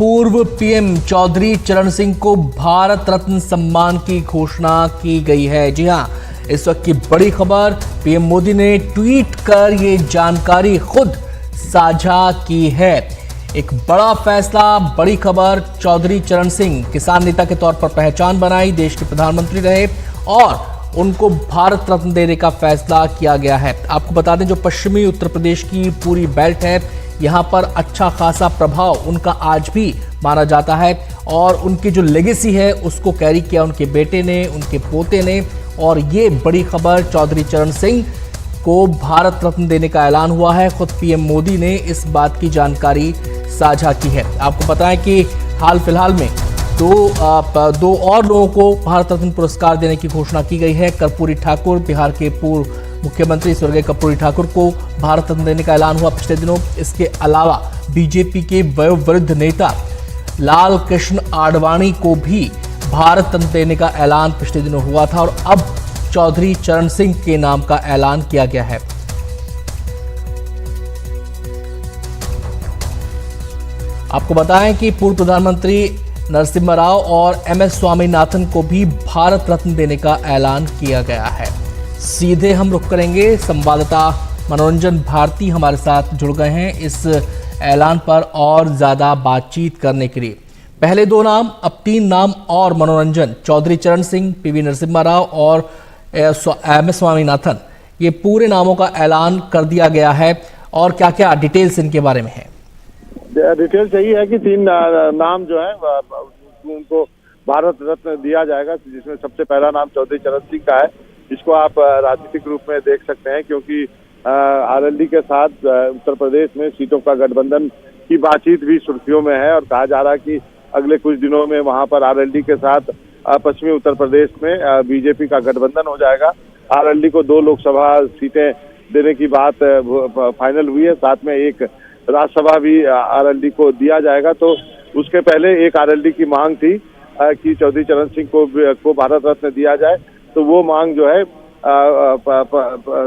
पूर्व पीएम चौधरी चरण सिंह को भारत रत्न सम्मान की घोषणा की गई है। जी हां, इस वक्त की बड़ी खबर, पीएम मोदी ने ट्वीट कर ये जानकारी खुद साझा की है। एक बड़ा फैसला, बड़ी खबर। चौधरी चरण सिंह किसान नेता के तौर पर पहचान बनाई, देश के प्रधानमंत्री रहे और उनको भारत रत्न देने का फैसला किया गया है। आपको बता दें, जो पश्चिमी उत्तर प्रदेश की पूरी बेल्ट है, यहाँ पर अच्छा खासा प्रभाव उनका आज भी माना जाता है और उनकी जो लेगेसी है उसको कैरी किया उनके बेटे ने, उनके पोते ने। और ये बड़ी खबर, चौधरी चरण सिंह को भारत रत्न देने का ऐलान हुआ है। खुद पीएम मोदी ने इस बात की जानकारी साझा की है। आपको पता है कि हाल फिलहाल में दो और लोगों को भारत रत्न पुरस्कार देने की घोषणा की गई है। कर्पूरी ठाकुर, बिहार के पूर्व मुख्यमंत्री स्वर्गीय कर्पूरी ठाकुर को भारत रत्न देने का ऐलान हुआ पिछले दिनों। इसके अलावा बीजेपी के वयोवृद्ध नेता लाल कृष्ण आडवाणी को भी भारत रत्न देने का ऐलान पिछले दिनों हुआ था और अब चौधरी चरण सिंह के नाम का ऐलान किया गया है। आपको बताएं कि पूर्व प्रधानमंत्री नरसिम्हा राव और एमएस स्वामीनाथन को भी भारत रत्न देने का ऐलान किया गया है। सीधे हम रुख करेंगे, संवाददाता मनोरंजन भारती हमारे साथ जुड़ गए हैं इस ऐलान पर और ज्यादा बातचीत करने के लिए। पहले दो नाम, अब तीन नाम और मनोरंजन, चौधरी चरण सिंह, पीवी नरसिम्हा राव और एमएस स्वामीनाथन, ये पूरे नामों का ऐलान कर दिया गया है। और क्या क्या डिटेल्स इनके बारे में है? डिटेल्स यही है कि तीन नाम जो है उनको भारत रत्न दिया जाएगा, जिसमें सबसे पहला नाम चौधरी चरण सिंह का है। इसको आप राजनीतिक रूप में देख सकते हैं क्योंकि आरएलडी के साथ उत्तर प्रदेश में सीटों का गठबंधन की बातचीत भी सुर्खियों में है और कहा जा रहा है कि अगले कुछ दिनों में वहां पर आरएलडी के साथ पश्चिमी उत्तर प्रदेश में बीजेपी का गठबंधन हो जाएगा। आरएलडी को 2 लोकसभा सीटें देने की बात फाइनल हुई है, साथ में एक राज्यसभा भी आरएलडी को दिया जाएगा। तो उसके पहले एक आरएलडी की मांग थी कि चौधरी चरण सिंह को भारत रत्न दिया जाए, तो वो मांग जो है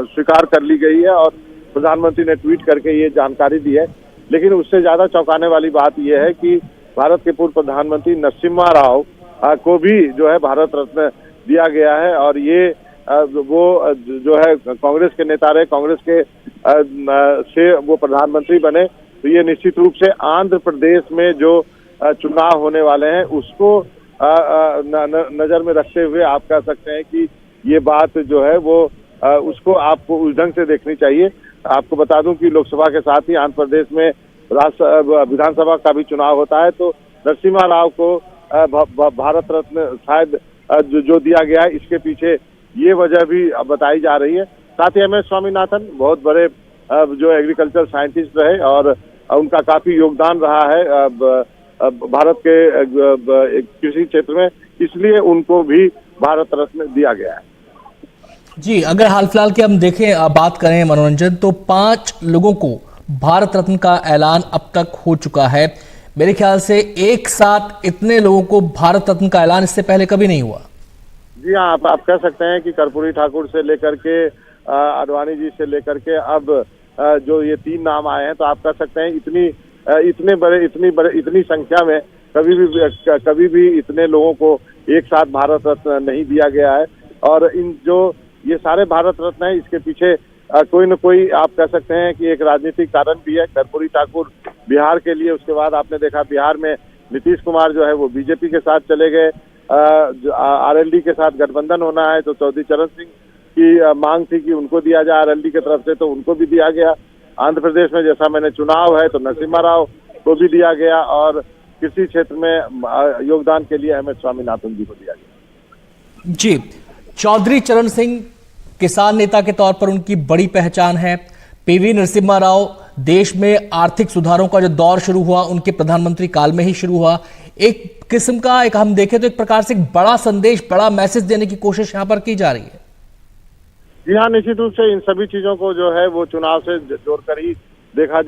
स्वीकार कर ली गई है और प्रधानमंत्री ने ट्वीट करके ये जानकारी दी है। लेकिन उससे ज्यादा चौंकाने वाली बात यह है कि भारत के पूर्व प्रधानमंत्री नरसिम्हा राव को भी जो है भारत रत्न दिया गया है और ये वो जो है कांग्रेस के नेता रहे, कांग्रेस के से वो प्रधानमंत्री बने। तो ये निश्चित रूप से आंध्र प्रदेश में जो चुनाव होने वाले हैं उसको नजर में रखते हुए आप कह सकते हैं कि ये बात जो है वो उसको आपको उस ढंग से देखनी चाहिए। आपको बता दूं कि लोकसभा के साथ ही आंध्र प्रदेश में विधानसभा का भी चुनाव होता है, तो नरसिम्हा राव को भारत रत्न शायद जो दिया गया है, इसके पीछे ये वजह भी बताई जा रही है। साथ ही एमएस स्वामीनाथन बहुत बड़े जो एग्रीकल्चर साइंटिस्ट रहे और उनका काफी योगदान रहा है भारत के कृषि क्षेत्र में, इसलिए उनको भी भारत रत्न दिया गया है। जी, अगर हाल फिलहाल की हम देखें, बात करें मनोरंजन, तो 5 लोगों को भारत रत्न का ऐलान अब तक हो चुका है। मेरे ख्याल से एक साथ इतने लोगों को भारत रत्न का ऐलान इससे पहले कभी नहीं हुआ। जी हाँ, आप कह सकते हैं कि कर्पूरी ठाकुर से लेकर के आडवाणी जी से लेकर के अब जो ये 3 नाम आए हैं, तो आप कह सकते हैं इतनी संख्या में कभी भी इतने लोगों को एक साथ भारत रत्न नहीं दिया गया है। और इन जो ये सारे भारत रत्न है, इसके पीछे कोई न कोई आप कह सकते हैं कि एक राजनीतिक कारण भी है। कर्पूरी ठाकुर बिहार के लिए, उसके बाद आपने देखा बिहार में नीतीश कुमार जो है वो बीजेपी के साथ चले गए, आरएलडी के साथ गठबंधन होना है, तो चौधरी चरण सिंह की मांग थी कि उनको दिया जाए आरएलडी की तरफ से, तो उनको भी दिया गया। आंध्र प्रदेश में जैसा मैंने चुनाव है तो नरसिम्हा राव को भी दिया गया और कृषि क्षेत्र में योगदान के लिए एमएस स्वामीनाथन जी को दिया गया। जी, चौधरी चरण सिंह किसान नेता के तौर पर उनकी बड़ी पहचान है। पीवी नरसिम्हा राव देश में आर्थिक सुधारों का जो दौर शुरू हुआ उनके प्रधानमंत्री काल में ही शुरू हुआ। एक किस्म का, एक हम देखें तो एक प्रकार से बड़ा संदेश, बड़ा मैसेज देने की कोशिश यहां पर की जा रही है। जी हाँ, निश्चित रूप से इन सभी चीजों को जो है वो चुनाव से जोड़कर ही देखा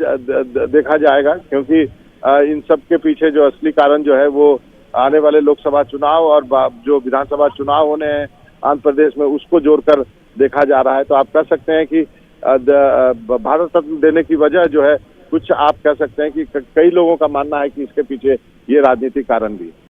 जाएगा, क्योंकि इन सब के पीछे जो असली कारण जो है वो आने वाले लोकसभा चुनाव और जो विधानसभा चुनाव होने हैं आंध्र प्रदेश में, उसको जोड़कर देखा जा रहा है। तो आप कह सकते हैं कि भारत रत्न देने की वजह जो है कुछ आप कह सकते हैं कि कई लोगों का मानना है कि इसके पीछे ये राजनीतिक कारण भी है।